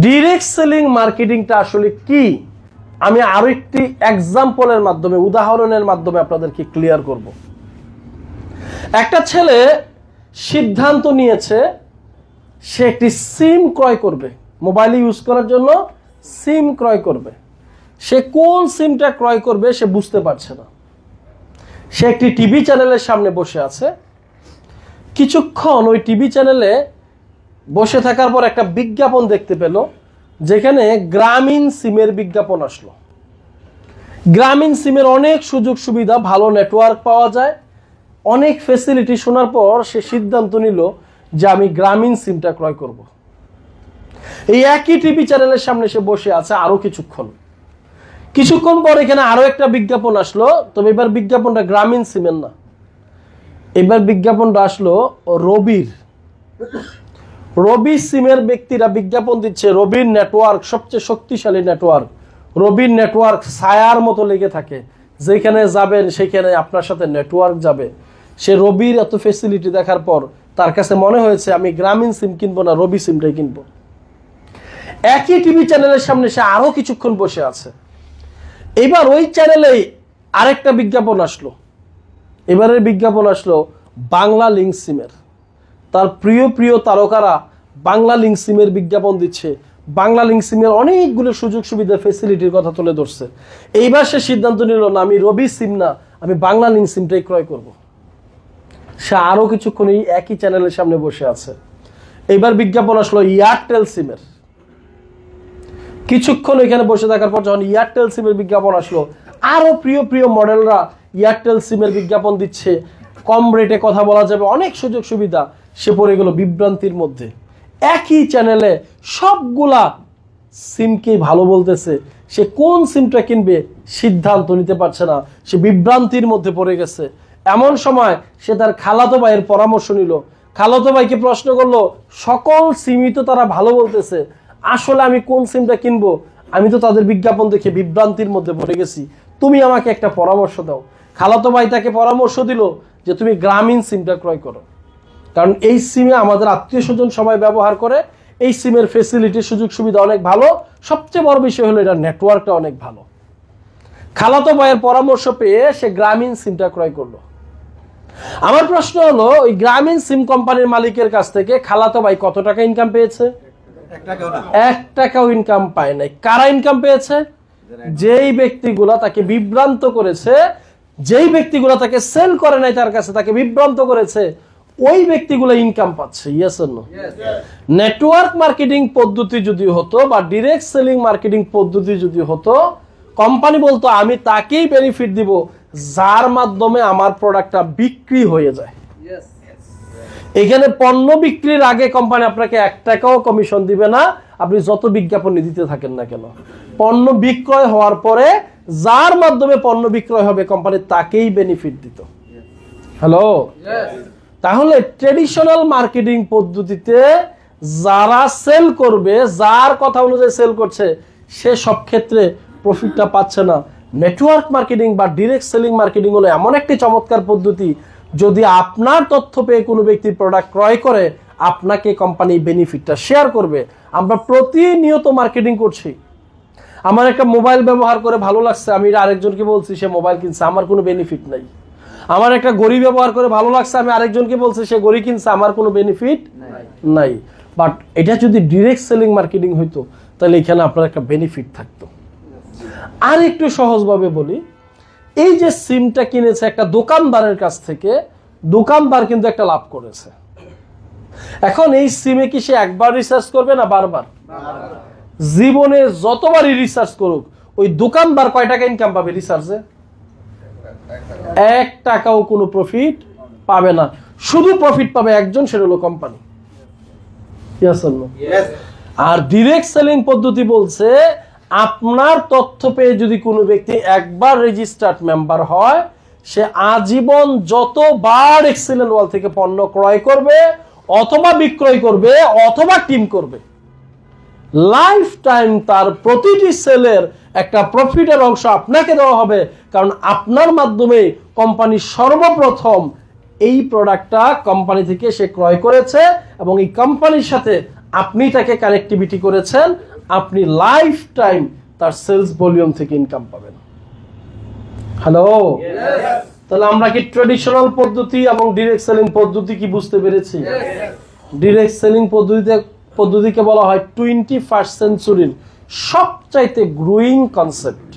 Direct selling মার্কেটিংটা আসলে কি আমি আরো একটি এক্সাম্পলের মাধ্যমে উদাহরণের মাধ্যমে আপনাদেরকে ক্লিয়ার করব। একটা ছেলে সিদ্ধান্ত নিয়েছে সে একটি সিম ক্রয় করবে, মোবাইল ইউজ করার জন্য সিম ক্রয় করবে। সে কোন সিমটা ক্রয় করবে সে বুঝতে পারছে না। সে একটি টিভি চ্যানেলের সামনে বসে আছে। কিছুক্ষণ ওই টিভি চ্যানেলে বসে থাকার পর একটা বিজ্ঞাপন দেখতে পেল, যেখানে গ্রামীণ সিমের বিজ্ঞাপন আসলো। গ্রামীণ সিমের অনেক সুযোগ সুবিধা, ভালো নেটওয়ার্ক পাওয়া যায়, অনেক ফ্যাসিলিটি শোনার পর সে সিদ্ধান্ত নিল যে আমি গ্রামীণ সিমটা ক্রয় করব। এই একই টিভি চ্যানেলের সামনে সে বসে আছে। আরো কিছুক্ষণ পর এখানে আরো একটা বিজ্ঞাপন আসলো, তবে এবার বিজ্ঞাপনটা গ্রামীণ সিমের না, এবার বিজ্ঞাপনটা আসলো রবি সিমের ব্যক্তিরা বিজ্ঞাপন দিচ্ছে। রবির নেটওয়ার্ক সবচেয়ে শক্তিশালী নেটওয়ার্ক। রবির নেটওয়ার্ক ছায়ার মতো লেগে থাকে, যেখানে যাবেন সেখানে আপনার সাথে নেটওয়ার্ক যাবে। সে রবির এত ফ্যাসিলিটি দেখার পর তার কাছে মনে হয়েছে আমি গ্রামীণ সিম কিনবো না, রবি সিমটাই কিনবো। একই টিভি চ্যানেলের সামনে সে আরো কিছুক্ষণ বসে আছে। এবার ওই চ্যানেলে আরেকটা বিজ্ঞাপন আসলো। এবারের বিজ্ঞাপন আসলো বাংলা লিংক সিমের। তার প্রিয় তারকারা বাংলা লিংক সিমের বিজ্ঞাপন দিচ্ছে। বাংলা লিংক সিমের অনেকগুলো সুযোগ সুবিধা ফ্যাসিলিটির কথা তুলে ধরছে। এইবার সে সিদ্ধান্ত নিল না, আমি রবি সিম না, আমি বাংলা লিংক সিমটাই ক্রয় করব। সে আরো কিছুক্ষণ এই একই চ্যানেলের সামনে বসে আছে। এইবার বিজ্ঞাপন আসলো এয়ারটেল সিমের। কিছুক্ষণ এখানে বসে থাকার পর যখন এয়ারটেল সিমের বিজ্ঞাপন আসলো, আরো প্রিয় মডেলরা এয়ারটেল সিমের বিজ্ঞাপন দিচ্ছে। কম রেটে কথা বলা যাবে, অনেক সুযোগ সুবিধা। সে পড়ে গেল বিভ্রান্তির মধ্যে। একই চ্যানেলে সবগুলা সিমকে ভালো বলতেছে, সে কোন সিমটা কিনবে সিদ্ধান্ত নিতে পারছে না। সে বিভ্রান্তির মধ্যে পড়ে গেছে। এমন সময় সে তার খালাতো ভাইয়ের পরামর্শ নিল। খালাতো ভাইকে প্রশ্ন করলো, সকল সিমই তো তারা ভালো বলতেছে, আসলে আমি কোন সিমটা কিনবো? আমি তো তাদের বিজ্ঞাপন দেখে বিভ্রান্তির মধ্যে পড়ে গেছি, তুমি আমাকে একটা পরামর্শ দাও। খালাতো ভাই তাকে পরামর্শ দিল যে তুমি গ্রামীণ সিমটা ক্রয় করো, কারণ এই সিমে আমাদের আত্মীয় স্বজন সবাই ব্যবহার করে। এই সিমের ফ্যাসিলিটি সুযোগ সুবিধা অনেক ভালো, সবচেয়ে বড় বিষয় হলো এটা নেটওয়ার্কটা অনেক ভালো। খালাতো ভাইয়ের পরামর্শ পেয়ে সে গ্রামীণ সিমটা ক্রয় করলো। আমার প্রশ্ন হলো, ওই গ্রামীণ সিম কোম্পানির মালিকের কাছ থেকে খালাতো ভাই কত টাকা ইনকাম পেয়েছে? 1 টাকাও ইনকাম পায় নাই। কারা ইনকাম পেয়েছে? যেই ব্যক্তিগুলা তাকে বিভ্রান্ত করেছে, যেই ব্যক্তিগুলা তাকে সেল করে নাই তার কাছে, তাকে বিভ্রান্ত করেছে, ওই ব্যক্তিগুলো ইনকাম পাচ্ছে। Yes or no? Network marketing পদ্ধতি যদি হতো বা ডিরেক্ট সেলিং মার্কেটিং পদ্ধতি যদি হতো, কোম্পানি বলতো আমি তাকেই বেনিফিট দিব যার মাধ্যমে আমার প্রোডাক্টটা বিক্রি হয়ে যায়। এখানে পণ্য বিক্রির আগে কোম্পানি আপনাকে 1 টাকাও কমিশন দিবে না, আপনি যত বিজ্ঞাপন দিতে থাকেন না কেন। পণ্য বিক্রয় হওয়ার পরে যার মাধ্যমে পণ্য বিক্রয় হবে কোম্পানি তাকেই বেনিফিট দিত। হ্যালো? তাহলে ট্রেডিশনাল মার্কেটিং পদ্ধতিতে যারা সেল করবে, যার কথা অনুযায়ী সেল করছে, সে সব ক্ষেত্রে প্রফিটটা পাচ্ছে না। নেটওয়ার্ক মার্কেটিং বা ডিরেক্ট সেলিং মার্কেটিং হলো এমন একটি চমৎকার পদ্ধতি, যদি আপনার তথ্য পেয়ে কোনো ব্যক্তি প্রোডাক্ট ক্রয় করে, আপনাকে কোম্পানি বেনিফিটটা শেয়ার করবে। আমরা প্রতিনিয়ত মার্কেটিং করছি। আমার একটা মোবাইল ব্যবহার করে ভালো লাগছে, আমি আরেকজনকে বলছি, সে মোবাইল কিনছে, আমার কোনো বেনিফিট নাই। আমার একটা ঘড়ি ব্যবহার করে ভালো লাগছে, আমি আরেকজনকে বলছি, সে ঘড়ি কিনছে, আমার কোনো বেনিফিট নাই। বাট এটা যদি ডিরেক্ট সেলিং মার্কেটিং হইতো, তাহলে এখানে আপনার একটা বেনিফিট থাকতো। আর একটু সহজভাবে বলি, এই যে সিমটা কিনেছে একটা দোকানদারের কাছ থেকে, দোকানদার কিন্তু একটা লাভ করেছে। এখন এই সিমে কি সে একবার রিসার্চ করবে না বারবার? জীবনে যতবারই রিসার্চ করুক, ওই দোকানদার কয় টাকা ইনকাম পাবে রিসার্চে? 1 টাকাও কোনো প্রফিট পাবে না। শুধু প্রফিট পাবে একজন, সেটা হলো কোম্পানি। আর ডিরেক্ট সেলিং পদ্ধতি বলছে আপনার তথ্য পেয়ে যদি কোনো ব্যক্তি একবার রেজিস্টার্ড মেম্বার হয়, সে আজীবন যতবার এক্সেলেন্ট ওয়াল থেকে পণ্য ক্রয় করবে অথবা বিক্রয় করবে অথবা টিম করবে, লাইফ টাইম তার প্রতিটি সেলের একটা প্রফিটের অংশ আপনাকে দেওয়া হবে। কারণ আপনার মাধ্যমে কোম্পানি সর্বপ্রথম এই প্রোডাক্টটা কোম্পানি থেকে সে ক্রয় করেছে এবং এই কোম্পানির সাথে আপনি তাকে কানেক্টিভিটি করেছেন, আপনি লাইফ টাইম তার সেলস ভলিউম থেকে ইনকাম পাবেন। হ্যালো, তাহলে আমরা কি ট্রেডিশনাল পদ্ধতি এবং ডিরেক্ট সেলিং পদ্ধতি কি বুঝতে পেরেছি? ডিরেক্ট সেলিং পদ্ধতিকে বলা হয় 21st সেঞ্চুরির সবচাইতে গ্রোয়িং কনসেপ্ট।